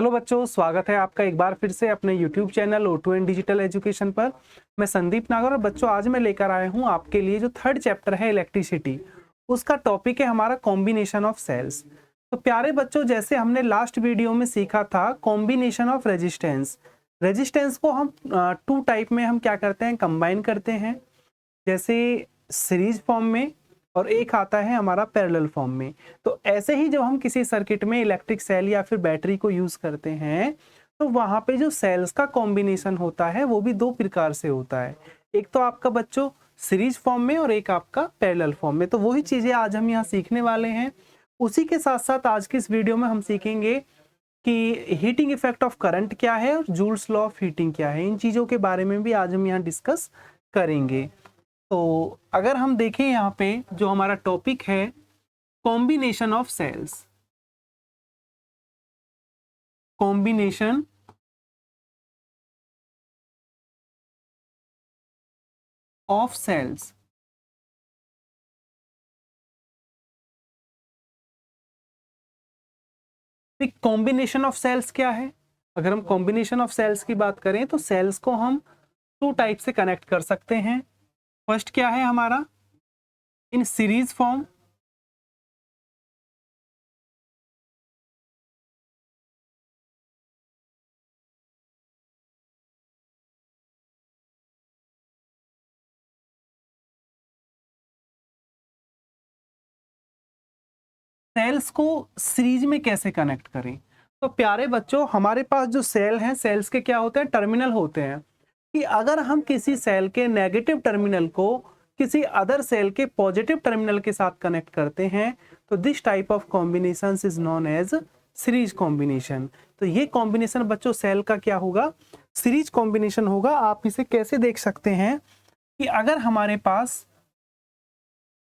Hello बच्चों, स्वागत है आपका एक बार फिर से अपने YouTube channel O2 and digital education पर। मैं संदीप नागर और बच्चों आज मैं लेकर आया हूं आपके लिए जो थर्ड चैप्टर है इलेक्ट्रिसिटी, उसका टॉपिक है हमारा कॉम्बिनेशन ऑफ सेल्स। तो प्यारे बच्चों, जैसे हमने लास्ट वीडियो में सीखा था कॉम्बिनेशन ऑफ रेजिस्टेंस। रेजिस्टेंस को हम टू टाइप में हम क्या करते हैं, कंबाइन करते हैं, जैसे सीरीज फॉर्म में, और एक आता है हमारा पैरेलल फॉर्म में। तो ऐसे ही जब हम किसी सर्किट में इलेक्ट्रिक सेल या फिर बैटरी को यूज करते हैं तो वहां पे जो सेल्स का कॉम्बिनेशन होता है वो भी दो प्रकार से होता है। एक तो आपका बच्चों सीरीज फॉर्म में और एक आपका पैरेलल फॉर्म में। तो वही चीजें आज हम यहाँ सीखने वाले हैं। उसी के साथ साथ आज की इस वीडियो में हम सीखेंगे कि हीटिंग इफेक्ट ऑफ करंट क्या है और जूल्स लॉ ऑफ हीटिंग क्या है। इन चीजों के बारे में भी आज हम यहाँ डिस्कस करेंगे। तो अगर हम देखें यहाँ पे जो हमारा टॉपिक है combination of cells, combination of cells. Combination of cells क्या है? अगर हम कॉम्बिनेशन ऑफ सेल्स की बात करें तो सेल्स को हम टू टाइप से कनेक्ट कर सकते हैं। फर्स्ट क्या है हमारा, इन सीरीज फॉर्म। सेल्स को सीरीज में कैसे कनेक्ट करें? तो प्यारे बच्चों, हमारे पास जो सेल हैं, सेल्स के क्या होते हैं, टर्मिनल होते हैं। कि अगर हम किसी सेल के नेगेटिव टर्मिनल को किसी अदर सेल के पॉजिटिव टर्मिनल के साथ कनेक्ट करते हैं तो this type of combination is known as series combination. तो ये कॉम्बिनेशन बच्चों सेल का क्या होगा, सीरीज कॉम्बिनेशन होगा। आप इसे कैसे देख सकते हैं कि अगर हमारे पास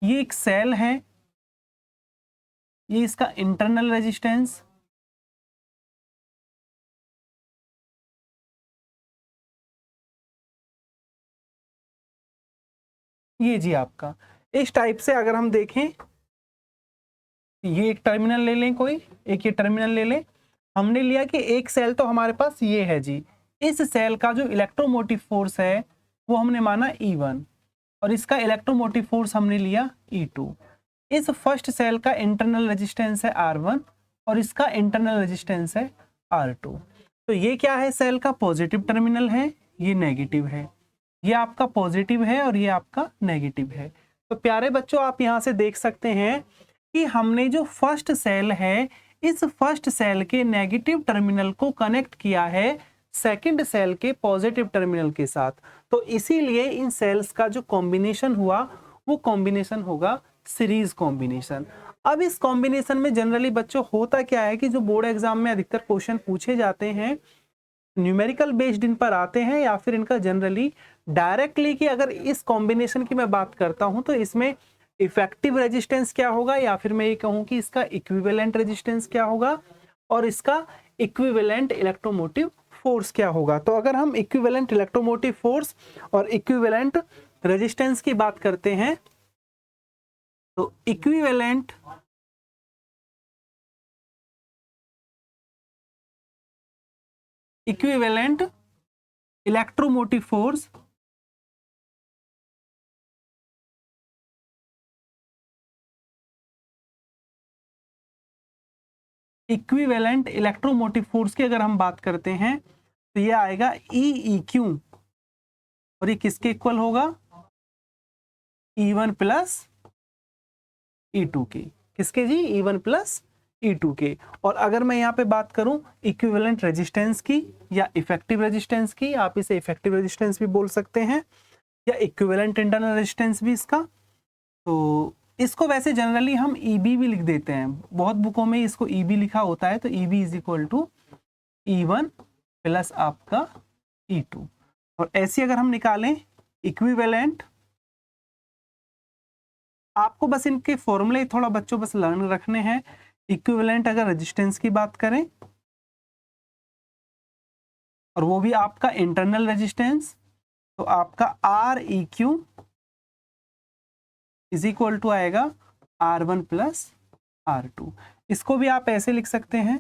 ये एक सेल है, ये इसका इंटरनल रेजिस्टेंस, ये जी आपका इस टाइप से अगर हम देखें, ये एक टर्मिनल ले लें, कोई एक ये टर्मिनल ले लें। हमने लिया कि एक सेल तो हमारे पास ये है जी। इस सेल का जो इलेक्ट्रोमोटिव फोर्स है वो हमने माना E1 और इसका इलेक्ट्रोमोटिव फोर्स हमने लिया E2। इस फर्स्ट सेल का इंटरनल रेजिस्टेंस है R1 और इसका इंटरनल रेजिस्टेंस है R2। तो ये क्या है, सेल का पॉजिटिव टर्मिनल है, ये नेगेटिव है। ये आपका पॉजिटिव है और ये आपका नेगेटिव है। तो प्यारे बच्चों, आप यहां से देख सकते हैं कि हमने जो फर्स्ट सेल है, इस फर्स्ट सेल के नेगेटिव टर्मिनल को कनेक्ट किया है सेकंड सेल के पॉजिटिव टर्मिनल के साथ। तो इसीलिए इन सेल्स का जो कॉम्बिनेशन हुआ वो कॉम्बिनेशन होगा सीरीज कॉम्बिनेशन। अब इस कॉम्बिनेशन में जनरली बच्चों होता क्या है कि जो बोर्ड एग्जाम में अधिकतर क्वेश्चन पूछे जाते हैं न्यूमेरिकल बेस्ड इन पर आते हैं या फिर इनका जनरली डायरेक्टली, कि अगर इस कॉम्बिनेशन की मैं बात करता हूं तो इसमें इफेक्टिव रेजिस्टेंस क्या होगा, या फिर मैं ये कहूं कि इसका इक्विवेलेंट रेजिस्टेंस क्या होगा और इसका इक्विवेलेंट इलेक्ट्रोमोटिव फोर्स क्या होगा। तो अगर हम इक्विवेलेंट इलेक्ट्रोमोटिव फोर्स और इक्विवेलेंट रेजिस्टेंस की बात करते हैं तो equivalent electromotive force equivalent electromotive force की अगर हम बात करते हैं तो ये आएगा EEQ और ये किसके इक्वल होगा, E1 प्लस E2 के। किसके जी, E1 प्लस E2 के। और अगर मैं यहाँ पे बात करूं इक्विवेलेंट रेजिस्टेंस की या इफेक्टिव रेजिस्टेंस की, आप इसे इफेक्टिव रेजिस्टेंस भी बोल सकते हैं या इक्विवेलेंट इंटरनल रेजिस्टेंस भी इसका। तो इसको वैसे जनरली हम EB भी लिख देते हैं, बहुत बुकों में इसको EB लिखा होता है। तो EB is equal to E1 plus आपका E2। और ऐसी अगर हम निकालें इक्विवेलेंट, आपको बस इनके फॉर्मूले थोड़ा बच्चों बस लर्न रखने हैं। इक्विवेलेंट अगर रेजिस्टेंस की बात करें और वो भी आपका इंटरनल रेजिस्टेंस, तो आपका REQ इज इक्वल टू आएगा R1 प्लस R2। इसको भी आप ऐसे लिख सकते हैं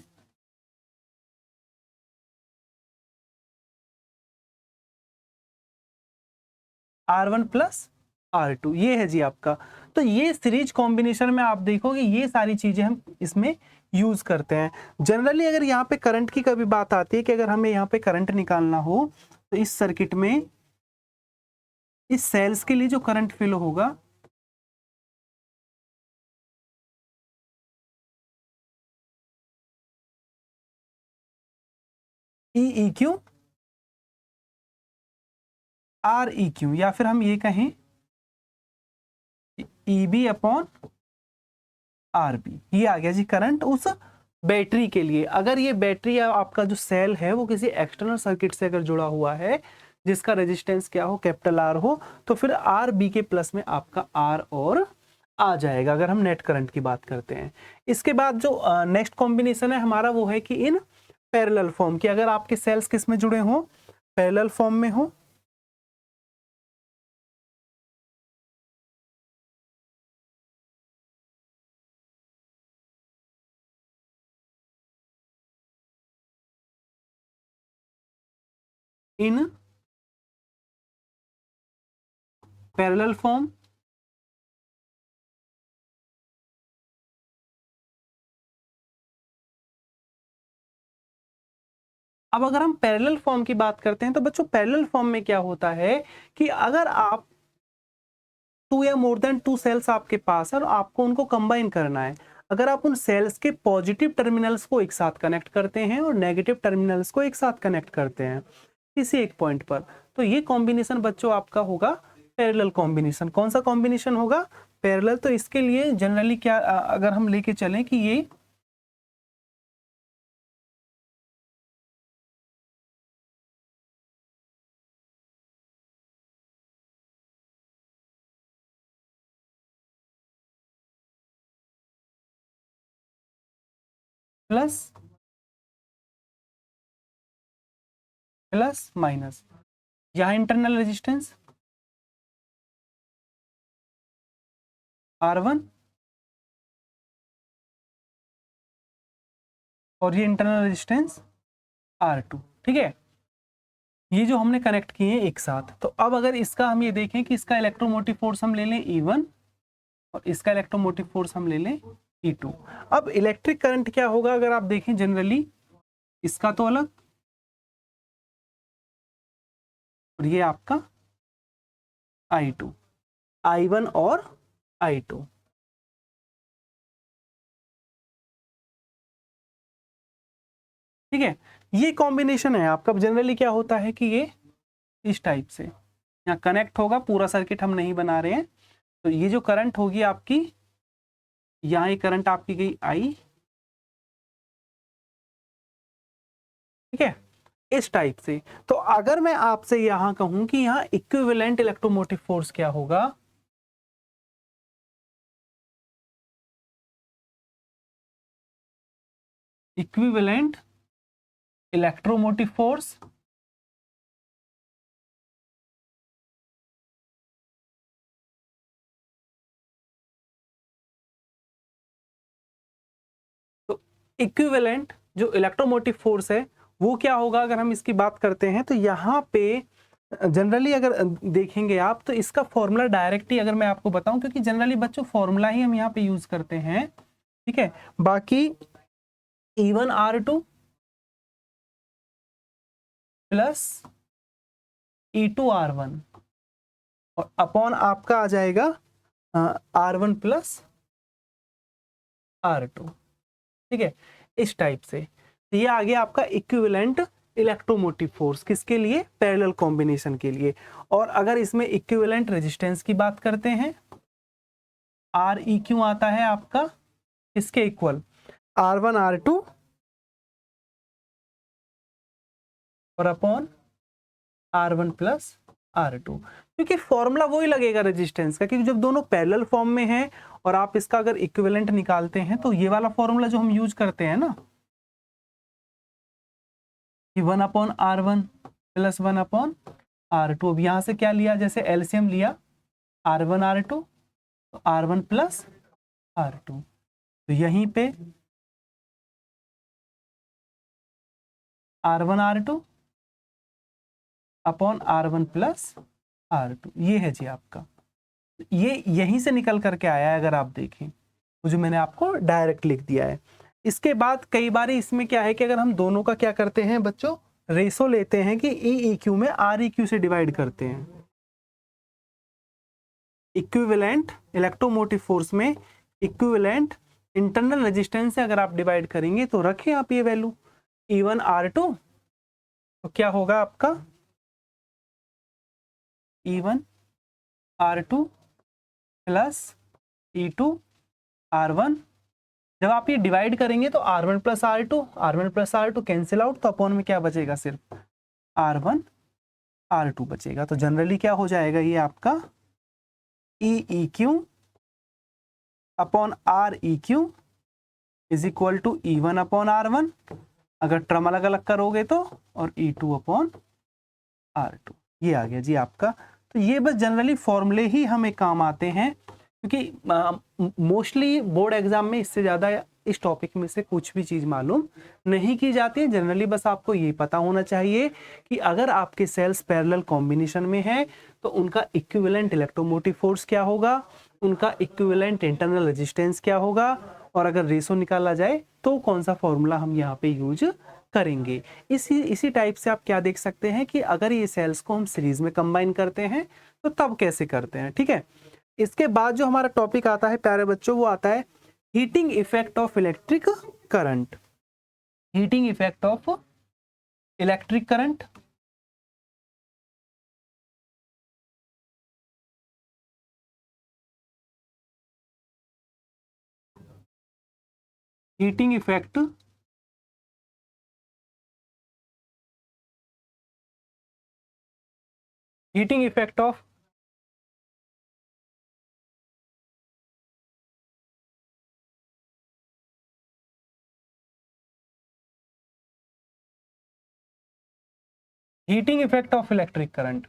R1 प्लस R2, ये है जी आपका। तो ये सीरीज कॉम्बिनेशन में आप देखोगे ये सारी चीजें हम इसमें यूज करते हैं। जनरली अगर यहाँ पे करंट की कभी बात आती है कि अगर हमें यहाँ पे करंट निकालना हो तो इस सर्किट में इस सेल्स के लिए जो करंट फ्लो होगा EEQ REQ, या फिर हम ये कहें EB अपॉन RB, ये आ गया जी करंट उस बैटरी के लिए। अगर ये बैटरी या आपका जो सेल है वो किसी एक्सटर्नल सर्किट से अगर जुड़ा हुआ है जिसका रेजिस्टेंस क्या हो, कैपिटल R हो, तो फिर RB के प्लस में आपका R और आ जाएगा अगर हम नेट करंट की बात करते हैं। इसके बाद जो नेक्स्ट कॉम्बिनेशन है हमारा वो है कि इन पैरेलल फॉर्म की, अगर आपके सेल्स किस में जुड़े हों, पैरेलल फॉर्म में हो, इन पैरेलल फॉर्म, अब अगर हम पैरेलल फॉर्म की बात करते हैं तो बच्चों पैरेलल फॉर्म में क्या होता है कि अगर आप 2 या मोर देन 2 सेल्स आपके पास है और आपको उनको कंबाइन करना है, अगर आप उन सेल्स के पॉजिटिव टर्मिनल्स को एक साथ कनेक्ट करते हैं और नेगेटिव टर्मिनल्स को एक साथ कनेक्ट करते हैं किसी एक पॉइंट पर, तो ये कॉम्बिनेशन बच्चों आपका होगा पैरेलल कॉम्बिनेशन। कौन सा कॉम्बिनेशन होगा, पैरेलल। तो इसके लिए जनरली क्या अगर हम लेके चलें कि ये प्लस प्लस माइनस, यहाँ इंटरनल रेजिस्टेंस R1 और ये इंटरनल रेजिस्टेंस R2, ठीक है, ये जो हमने कनेक्ट किए हैं एक साथ। तो अब अगर इसका हम ये देखें कि इसका इलेक्ट्रोमोटिव फोर्स हम ले लें E1 और इसका इलेक्ट्रोमोटिव फोर्स हम ले लें E2। अब इलेक्ट्रिक करंट क्या होगा अगर आप देखें जनरली, इसका तो अलग और ये आपका I2, I1 और I2, ठीक है, ये कॉम्बिनेशन है आपका। जनरली क्या होता है कि ये इस टाइप से यहाँ कनेक्ट होगा, पूरा सर्किट हम नहीं बना रहे हैं। तो ये जो करंट होगी आपकी, यहाँ ये करंट आपकी गई I, ठीक है, इस टाइप से। तो अगर मैं आपसे यहां कहूं कि यहाँ इक्विवेलेंट इलेक्ट्रोमोटिव फोर्स क्या होगा, इक्विवेलेंट इलेक्ट्रोमोटिव फोर्स तो इक्विवेलेंट जो इलेक्ट्रोमोटिव फोर्स है वो क्या होगा अगर हम इसकी बात करते हैं, तो यहाँ पे जनरली अगर देखेंगे आप तो इसका फॉर्मूला डायरेक्ट ही अगर मैं आपको बताऊं, क्योंकि जनरली बच्चों फॉर्मूला ही हम यहाँ पे यूज करते हैं, ठीक है, बाकी E1 R2 plus E2 R1 और अपॉन आपका आ जाएगा R1 प्लस R2, ठीक है, इस टाइप से। तो ये आ गया आपका इक्विवेलेंट इलेक्ट्रोमोटिव फोर्स किसके लिए, पैरेलल कॉम्बिनेशन के लिए। और अगर इसमें इक्विवेलेंट रेजिस्टेंस की बात करते हैं, REQ आता है आपका इसके इक्वल R1 R2 और अपॉन R1 प्लस R2, क्योंकि फॉर्मूला वही लगेगा रेजिस्टेंस का, क्योंकि जब दोनों पैरेलल फॉर्म में हैं और आप इसका अगर इक्विवेलेंट निकालते हैं तो ये वाला फॉर्मूला जो हम यूज करते हैं ना, कि 1 upon R1 plus 1 upon R2। अब यहां से क्या लिया, जैसे एलसीएम लिया R1 R2 तो R1 प्लस R2, तो यहीं पे R1 R2 upon R1 plus R2, ये है जी आपका, ये यहीं से निकल करके आया है अगर आप देखें, वो जो मैंने आपको डायरेक्ट लिख दिया है। इसके बाद कई बार इसमें क्या है कि अगर हम दोनों का क्या करते हैं बच्चों, रेशो लेते हैं कि EEQ में REQ से डिवाइड करते हैं। इक्विवेलेंट इलेक्ट्रोमोटिव फोर्स में इक्विवेलेंट इंटरनल रेजिस्टेंस से अगर आप डिवाइड करेंगे तो रखें आप ये वैल्यू E1 R2, तो क्या होगा आपका E1 R2 plus E2 R1। जब आप ये डिवाइड करेंगे तो R1 plus R2 cancel out, तो अपॉन में क्या बचेगा, सिर्फ R1 R2 बचेगा। तो जनरली क्या हो जाएगा ये आपका EEQ upon REQ is equal to E1 upon R1, अगर टर्म अलग अलग करोगे तो, और E2 अपॉन R2, ये आ गया जी आपका। तो ये बस जनरली फॉर्मूले ही हमें काम आते हैं, क्योंकि मोस्टली बोर्ड एग्जाम में इससे ज़्यादा इस टॉपिक में से कुछ भी चीज़ मालूम नहीं की जाती है। जनरली बस आपको ये पता होना चाहिए कि अगर आपके सेल्स पैरेलल कॉम्बिनेशन में है तो उनका इक्विवेलेंट इलेक्ट्रोमोटिव फोर्स क्या होगा, उनका इक्विवेलेंट इंटरनल रेजिस्टेंस क्या होगा, और अगर रेशो निकाला जाए तो कौन सा फॉर्मूला हम यहाँ पे यूज करेंगे। इसी टाइप से आप क्या देख सकते हैं कि अगर ये सेल्स को हम सीरीज में कंबाइन करते हैं तो तब कैसे करते हैं, ठीक है। इसके बाद जो हमारा टॉपिक आता है प्यारे बच्चों, वो आता है heating effect of electric current. Heating effect of electric current, heating effect heating effect of heating effect of electric current.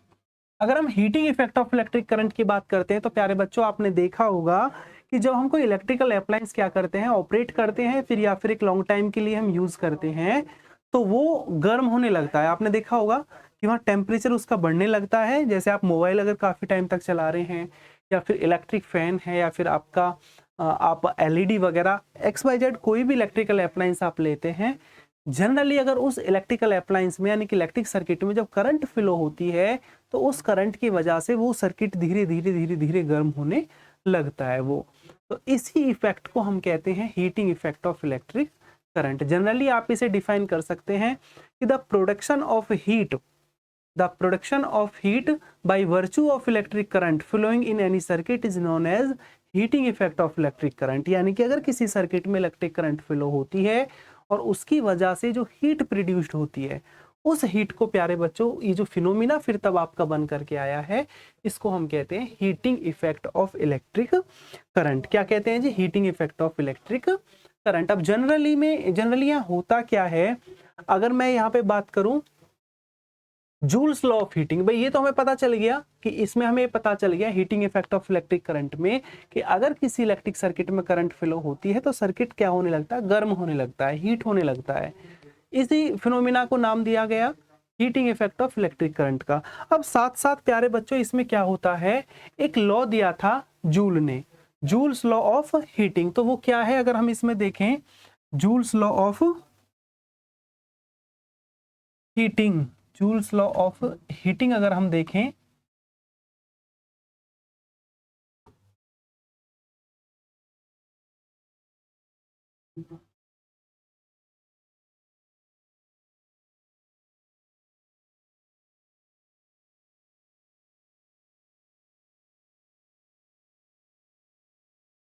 अगर हम heating effect of electric current की बात करते हैं तो प्यारे बच्चों आपने देखा होगा कि जब हम कोई इलेक्ट्रिकल अप्लायंस क्या करते हैं, ऑपरेट करते हैं, फिर या फिर एक लॉन्ग टाइम के लिए हम यूज करते हैं, तो वो गर्म होने लगता है। आपने देखा होगा कि वहाँ टेम्परेचर उसका बढ़ने लगता है। जैसे आप मोबाइल अगर काफी टाइम तक चला रहे हैं, या फिर इलेक्ट्रिक फैन है, या फिर आपका आप LED वगैरह XYZ कोई भी इलेक्ट्रिकल अप्लायंस आप लेते हैं, जनरली अगर उस इलेक्ट्रिकल अप्लायंस में यानी कि इलेक्ट्रिक सर्किट में जब करंट फ्लो होती है तो उस करंट की वजह से वो सर्किट धीरे धीरे गर्म होने लगता है वो। तो इसी इफेक्ट को हम कहते हैं heating effect of electric current. Generally आप इसे डिफाइन कर सकते हैं कि the production of heat by virtue of electric current flowing in any circuit is known as heating effect of electric current. यानी कि अगर किसी सर्किट में इलेक्ट्रिक करंट फ्लो होती है और उसकी वजह से जो हीट प्रोड्यूस्ड होती है, उस हीट को प्यारे बच्चों, ये जो फिनोमिना फिर तब आपका बन करके आया है, इसको हम कहते हैं heating effect of electric current. क्या कहते हैं जी, heating effect of electric current. अब जनरली यहाँ होता क्या है, अगर मैं यहाँ पे बात करूं जूल्स लॉ ऑफ हीटिंग, भाई ये तो हमें पता चल गया कि इसमें हमें पता चल गया heating effect of electric current में कि अगर किसी इलेक्ट्रिक सर्किट में करंट फ्लो होती है तो सर्किट क्या होने लगता है, गर्म होने लगता है, हीट होने लगता है। इसी फिनोमिना को नाम दिया गया heating effect of electric current का। अब साथ साथ प्यारे बच्चों इसमें क्या होता है, एक लॉ दिया था जूल ने, जूल्स लॉ ऑफ हीटिंग। तो वो क्या है, अगर हम इसमें देखें joules law of heating, joules law of heating अगर हम देखें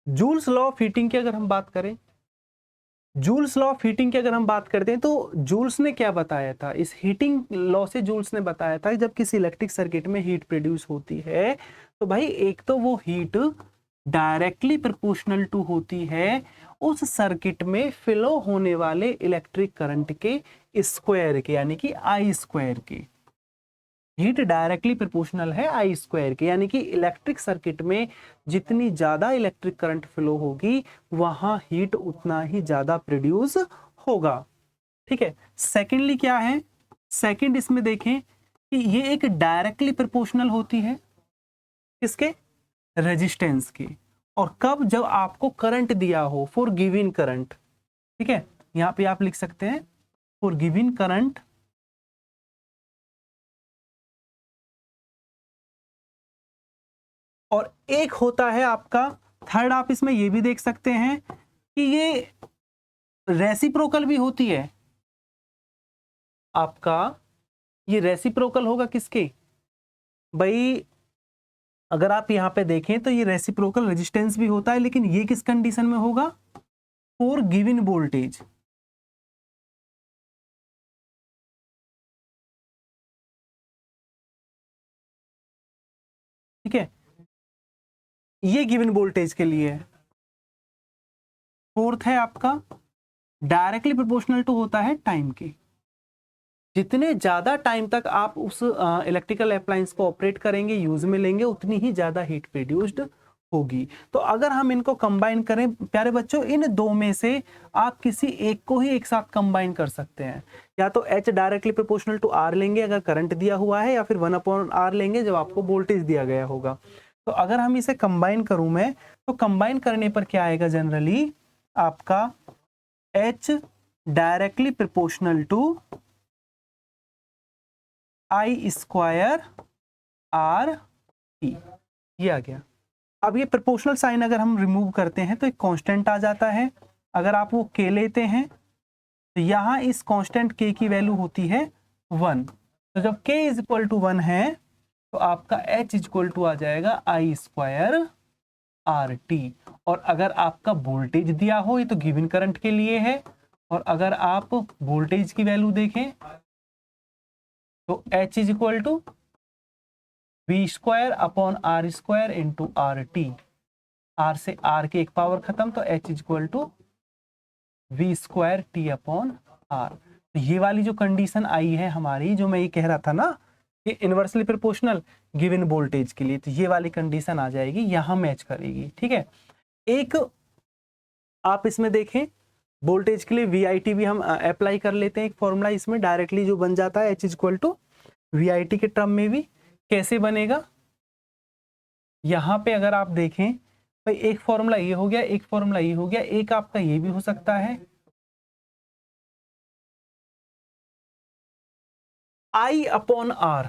जूल्स लॉ ऑफ हीटिंग की अगर हम बात करें, जूल्स लॉ ऑफ हीटिंग की अगर हम बात करते हैं तो जूल्स ने क्या बताया था, इस हीटिंग लॉ से जूल्स ने बताया था कि जब किसी इलेक्ट्रिक सर्किट में हीट प्रोड्यूस होती है तो भाई एक तो वो हीट डायरेक्टली प्रोपोर्शनल टू होती है उस सर्किट में फ्लो होने वाले इलेक्ट्रिक करंट के स्क्वायर के, यानी कि I स्क्वायर के। हीट डायरेक्टली प्रोपोर्शनल है I स्क्वायर के, यानी कि इलेक्ट्रिक सर्किट में जितनी ज्यादा इलेक्ट्रिक करंट फ्लो होगी वहां हीट उतना ही ज्यादा प्रोड्यूस होगा। ठीक है। सेकेंडली क्या है, सेकेंड इसमें देखें कि ये एक डायरेक्टली प्रोपोर्शनल होती है किसके, रेजिस्टेंस की। और कब, जब आपको करंट दिया हो, फॉर गिवन करंट, ठीक है, यहां पे आप लिख सकते हैं फॉर गिवन करंट और एक होता है आपका थर्ड, आप इसमें ये भी देख सकते हैं कि ये रेसिप्रोकल भी होती है आपका। ये रेसिप्रोकल होगा किसके भाई, अगर आप यहां पे देखें तो ये रेसिप्रोकल रेजिस्टेंस भी होता है, लेकिन ये किस कंडीशन में होगा, फॉर गिवन वोल्टेज। ठीक है, ये गिवन वोल्टेज के लिए है। फोर्थ है आपका डायरेक्टली प्रोपोर्शनल टू होता है टाइम के। जितने ज्यादा टाइम तक आप उस इलेक्ट्रिकल अप्लायंस को ऑपरेट करेंगे, यूज में लेंगे, उतनी ही ज्यादा हीट प्रोड्यूस्ड होगी। तो अगर हम इनको कंबाइन करें प्यारे बच्चों, इन दो में से आप किसी एक को ही एक साथ कंबाइन कर सकते हैं। या तो H directly proportional to R लेंगे अगर करंट दिया हुआ है, या फिर 1/R लेंगे जब आपको वोल्टेज दिया गया होगा। तो अगर हम इसे कंबाइन करूं मैं, तो कंबाइन करने पर क्या आएगा, जनरली आपका H directly proportional to I² RT, ये आ गया। अब ये प्रोपोर्शनल साइन अगर हम रिमूव करते हैं तो एक कांस्टेंट आ जाता है। अगर आप वो k लेते हैं तो यहाँ इस कांस्टेंट k की वैल्यू होती है 1। तो जब k इज इक्वल टू 1 है तो आपका H इज इक्वल टू आ जाएगा I² RT। और अगर आपका वोल्टेज दिया हो, ये तो गिवन करंट के लिए है, और अगर आप वोल्टेज की वैल्यू देखें तो H is equal to V²/R² into RT। R से R की एक पावर खत्म, तो H is equal to V²T/R। तो ये वाली जो कंडीशन आई है हमारी, जो मैं ये कह रहा था ना कि इनवर्सली प्रोपोर्शनल गिवन वोल्टेज के लिए, तो ये वाली कंडीशन आ जाएगी, यहां मैच करेगी। ठीक है, एक आप इसमें देखें वोल्टेज के लिए VIT भी हम अप्लाई कर लेते हैं, एक फॉर्मूला इसमें डायरेक्टली जो बन जाता है H is equal to VIT के टर्म में भी। कैसे बनेगा, यहां पे अगर आप देखें भाई, एक फॉर्मूला ये हो गया, एक फॉर्मूला ये हो गया, एक आपका ये भी हो सकता है I/R।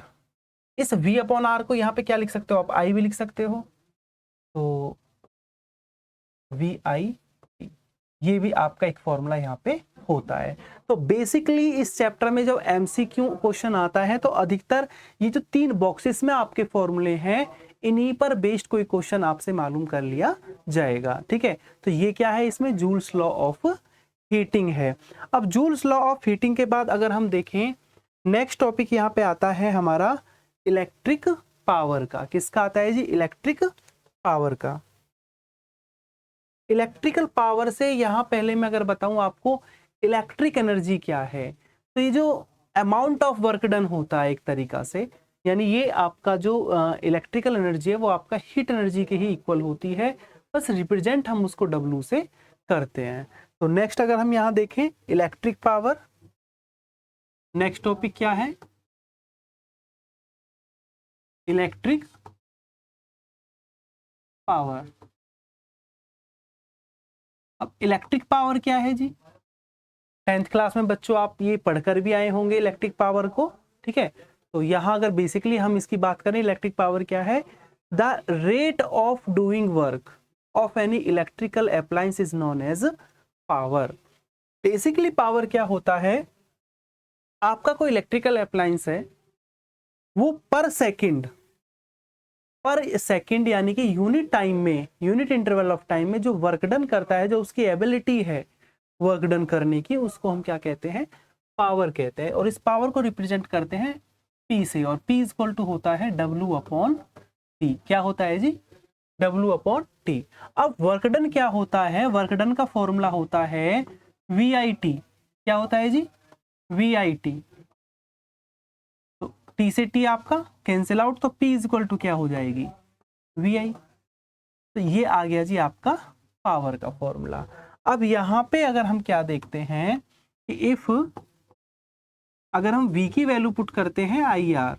इस V/R को यहां पे क्या लिख सकते हो आप, I भी लिख सकते हो, तो VI, ये भी आपका एक फॉर्मूला यहाँ पे होता है। तो बेसिकली इस चैप्टर में जब MCQ क्वेश्चन आता है तो अधिकतर ये जो 3 बॉक्सेस में आपके फॉर्मूले हैं, इन्हीं पर बेस्ड कोई क्वेश्चन आपसे मालूम कर लिया जाएगा। ठीक है, तो ये क्या है, इसमें जूल्स लॉ ऑफ हीटिंग है। अब जूल्स लॉ ऑफ हीटिंग के बाद अगर हम देखें, नेक्स्ट टॉपिक यहाँ पे आता है हमारा इलेक्ट्रिक पावर का। किसका आता है जी, इलेक्ट्रिक पावर का। इलेक्ट्रिकल पावर से यहाँ पहले मैं अगर बताऊं आपको इलेक्ट्रिक एनर्जी क्या है, तो ये जो अमाउंट ऑफ वर्क डन होता है एक तरीका से, यानी ये आपका जो इलेक्ट्रिकल एनर्जी है वो आपका हीट एनर्जी के ही इक्वल होती है, बस रिप्रेजेंट हम उसको W से करते हैं। तो नेक्स्ट अगर हम यहाँ देखें इलेक्ट्रिक पावर, नेक्स्ट टॉपिक क्या है, इलेक्ट्रिक पावर। अब इलेक्ट्रिक पावर क्या है जी, 10th क्लास में बच्चों आप ये पढ़कर भी आए होंगे इलेक्ट्रिक पावर को। ठीक है, तो यहाँ अगर बेसिकली हम इसकी बात करें, इलेक्ट्रिक पावर क्या है, the rate of doing work of any electrical appliance is known as power. Basically power क्या होता है, आपका कोई इलेक्ट्रिकल अप्लायंस है, वो पर सेकंड यानी कि यूनिट टाइम में, यूनिट इंटरवल ऑफ टाइम में जो वर्क डन करता है, जो उसकी एबिलिटी है वर्क डन करने की, उसको हम क्या कहते हैं, पावर कहते हैं। और इस पावर को रिप्रेजेंट करते हैं P से, और P इक्वल टू होता है W/T। क्या होता है जी, W/T। अब वर्क डन क्या होता है, वर्क डन का फॉर्मूला होता है VIT। क्या होता है जी, VIT। तो T से T आपका कैंसिल आउट, तो P इक्वल टू क्या हो जाएगी, VI। तो ये आ गया जी आपका पावर का फॉर्मूला। अब यहाँ पे अगर हम क्या देखते हैं कि इफ अगर हम V की वैल्यू पुट करते हैं IR,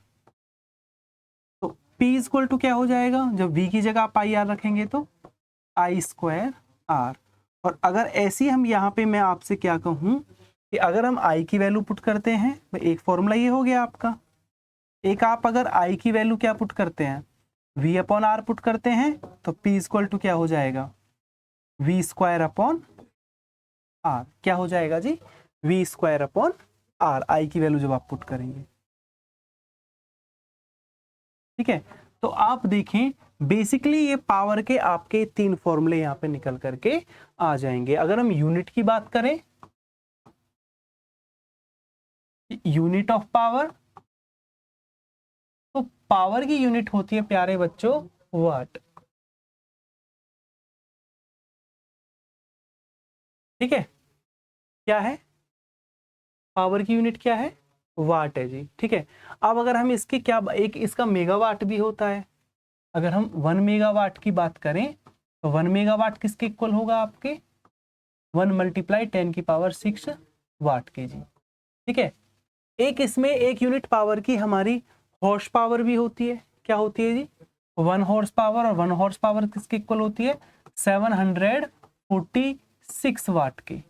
P इक्वल टू क्या हो जाएगा, जब V की जगह आप आई आर रखेंगे तो I स्क्वायर आर। और अगर ऐसी हम यहाँ पे मैं आपसे क्या कहूँ कि अगर हम I की वैल्यू पुट करते हैं, एक फॉर्मूला ये हो गया आपका। एक आप अगर I की वैल्यू क्या पुट करते हैं, V अपॉन आर पुट करते हैं, तो P इक्वल टू क्या हो जाएगा, V स्क्वायर अपॉन आर। क्या हो जाएगा जी, V square upon r, I की वैल्यू जब आप पुट करेंगे। ठीक है, तो आप देखें बेसिकली ये पावर के आपके 3 फॉर्मूले यहाँ पे निकल करके आ जाएंगे। अगर हम यूनिट की बात करें, यूनिट ऑफ पावर, तो पावर की यूनिट होती है प्यारे बच्चों वाट। ठीक है, क्या है, पावर की यूनिट क्या है, वाट है जी। ठीक है, अब अगर हम इसके क्या, एक इसका मेगावाट भी होता है। अगर हम 1 मेगावाट की बात करें तो 1 मेगावाट किसके इक्वल होगा, आपके 1 मल्टीप्लाई 10 की पावर 6 वाट के जी। ठीक है, एक इसमें एक यूनिट पावर की हमारी हॉर्स पावर भी होती है। क्या होती है जी, 1 हॉर्स पावर, और 1 हॉर्स पावर किसके इक्वल होती है, 746 वाट की।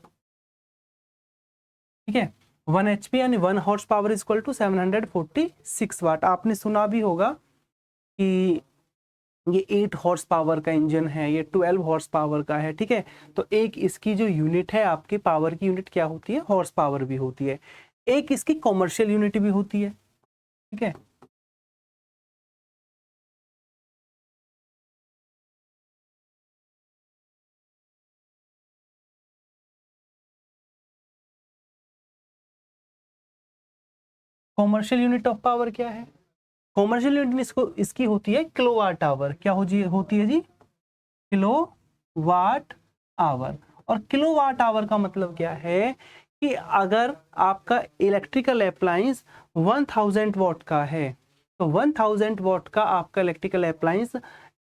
ठीक है, 1 HP यानी 1 हॉर्स पावर इक्वल टू 746 वाट। आपने सुना भी होगा कि ये 8 हॉर्स पावर का इंजन है, ये 12 हॉर्स पावर का है। ठीक है, तो एक इसकी जो यूनिट है आपकी पावर की यूनिट क्या होती है, हॉर्स पावर भी होती है। एक इसकी कॉमर्शियल यूनिट भी होती है। ठीक है, कॉमर्शियल यूनिट ऑफ पावर क्या है, कॉमर्शियल यूनिट इसकी होती है किलोवाट आवर। क्या होती है जी, किलोवाट आवर। और किलोवाट आवर का मतलब क्या है कि अगर आपका इलेक्ट्रिकल अप्लायंस 1000 वॉट का है, तो 1000 वॉट का आपका इलेक्ट्रिकल अप्लायंस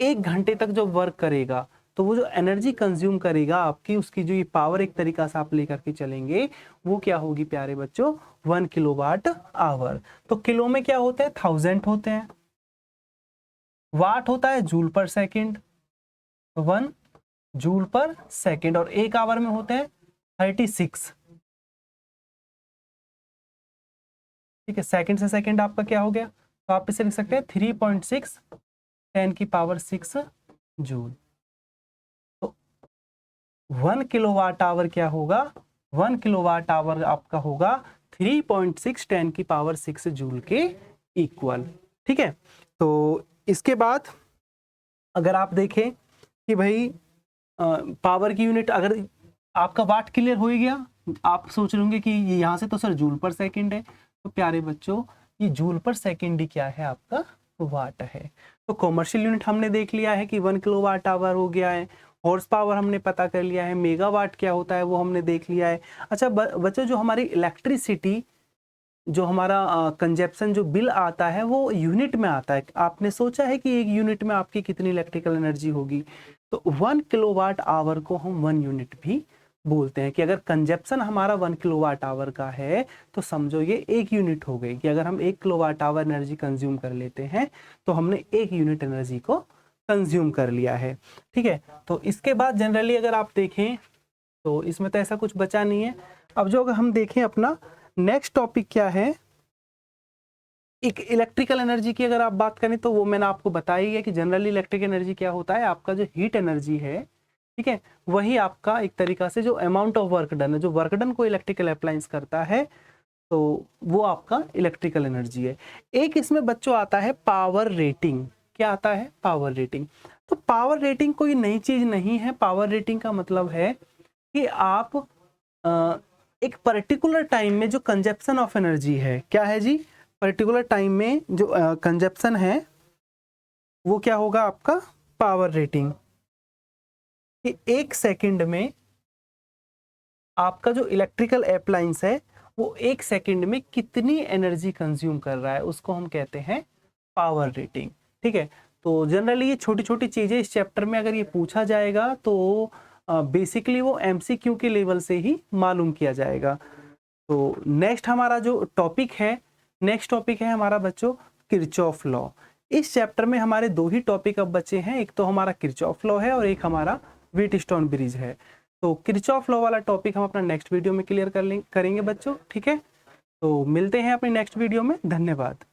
1 घंटे तक जो वर्क करेगा, तो वो जो एनर्जी कंज्यूम करेगा आपकी, उसकी जो ये पावर एक तरीका से आप लेकर के चलेंगे, वो क्या होगी प्यारे बच्चों, 1 किलोवाट आवर। तो किलो में क्या होता है, 1000 होते हैं, वाट होता है जूल पर सेकेंड, 1 जूल पर सेकेंड, और 1 आवर में होते हैं 36। ठीक है, सेकेंड से सेकेंड आपका क्या हो गया, तो आप इसे लिख सकते हैं 3.6 10 की पावर 6 जूल। तो 1 किलोवाट आवर क्या होगा, 1 किलोवाट आवर आपका होगा 3.6 10 की पावर 6 जूल के इक्वल। ठीक है, तो इसके बाद अगर आप देखें कि भाई पावर की यूनिट, अगर आपका वाट क्लियर हो ही गया, आप सोच रहे होंगे कि यहाँ से तो सर जूल पर सेकंड है, तो प्यारे बच्चों ये जूल पर सेकंड ही क्या है, आपका वाट है। तो कॉमर्शियल यूनिट हमने देख लिया है कि 1 किलोवाट आवर हो गया है, हॉर्स पावर हमने पता कर लिया है, मेगावाट क्या होता है वो हमने देख लिया है। अच्छा बच्चों, जो हमारी इलेक्ट्रिसिटी, जो हमारा कंजप्शन जो बिल आता है वो यूनिट में आता है। आपने सोचा है कि एक यूनिट में आपकी कितनी इलेक्ट्रिकल एनर्जी होगी, तो 1 किलोवाट आवर को हम 1 यूनिट भी बोलते हैं। कि अगर कंजप्शन हमारा 1 किलोवाट आवर का है तो समझो ये 1 यूनिट हो गई, कि अगर हम 1 किलोवाट आवर एनर्जी कंज्यूम कर लेते हैं तो हमने 1 यूनिट एनर्जी को कंज्यूम कर लिया है। ठीक है, तो इसके बाद जनरली अगर आप देखें तो इसमें तो ऐसा कुछ बचा नहीं है। अब जो अगर हम देखें अपना नेक्स्ट टॉपिक क्या है, एक इलेक्ट्रिकल एनर्जी की अगर आप बात करें तो वो मैंने आपको बताया ही है कि जनरली इलेक्ट्रिक एनर्जी क्या होता है, आपका जो हीट एनर्जी है, ठीक है, वही आपका एक तरीका से जो अमाउंट ऑफ वर्क डन है, जो वर्क डन को इलेक्ट्रिकल अप्लायंस करता है, तो वो आपका इलेक्ट्रिकल एनर्जी है। एक इसमें बच्चों आता है पावर रेटिंग। क्या आता है, पावर रेटिंग। तो पावर रेटिंग कोई नई चीज नहीं है। पावर रेटिंग का मतलब है कि आप एक पर्टिकुलर टाइम में जो कंजप्शन ऑफ एनर्जी है, क्या है जी, पर्टिकुलर टाइम में जो कंजप्शन है वो क्या होगा आपका पावर रेटिंग। कि 1 सेकंड में आपका जो इलेक्ट्रिकल अप्लायंस है वो 1 सेकंड में कितनी एनर्जी कंज्यूम कर रहा है, उसको हम कहते हैं पावर रेटिंग। ठीक है, तो जनरली ये छोटी छोटी चीजें इस चैप्टर में अगर ये पूछा जाएगा तो बेसिकली वो MCQ के लेवल से ही मालूम किया जाएगा। तो नेक्स्ट हमारा जो टॉपिक है, नेक्स्ट टॉपिक है हमारा बच्चों किरचॉफ लॉ। इस चैप्टर में हमारे 2 ही टॉपिक अब बचे हैं, एक तो हमारा किरचॉफ लॉ है और एक हमारा व्हीटस्टोन ब्रिज है। तो किरचॉफ लॉ वाला टॉपिक हम अपना नेक्स्ट वीडियो में क्लियर करेंगे बच्चों, ठीक है। तो मिलते हैं अपनी नेक्स्ट वीडियो में, धन्यवाद।